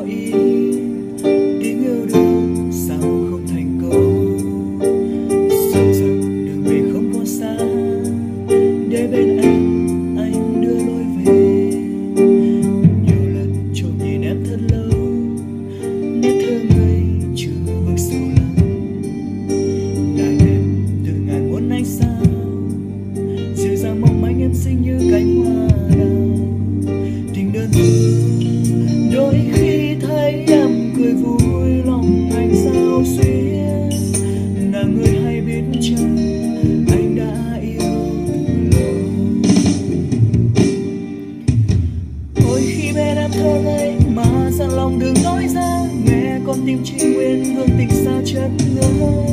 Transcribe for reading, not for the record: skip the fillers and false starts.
ý tiếng yêu đương sao không thành công. Sợ rằng đường về không còn xa, để bên anh đưa lối về. Nhiều lần trộm nhìn em thật lâu, nét thơ ngây chưa vực sâu lắng. Ngàn em từ ngàn muôn ánh sao, dịu dàng mong manh em xinh như cánh hoa đào. Tình đơn phương đôi khi thấy em cười vui, lòng anh sao xuyên. Là người hay biết chăng anh đã yêu từ lâu. Ôi khi bên em thơ ngây mà dặn lòng đừng nói ra, nghe con tim chỉ nguyện hương tình xa chất ngỡ.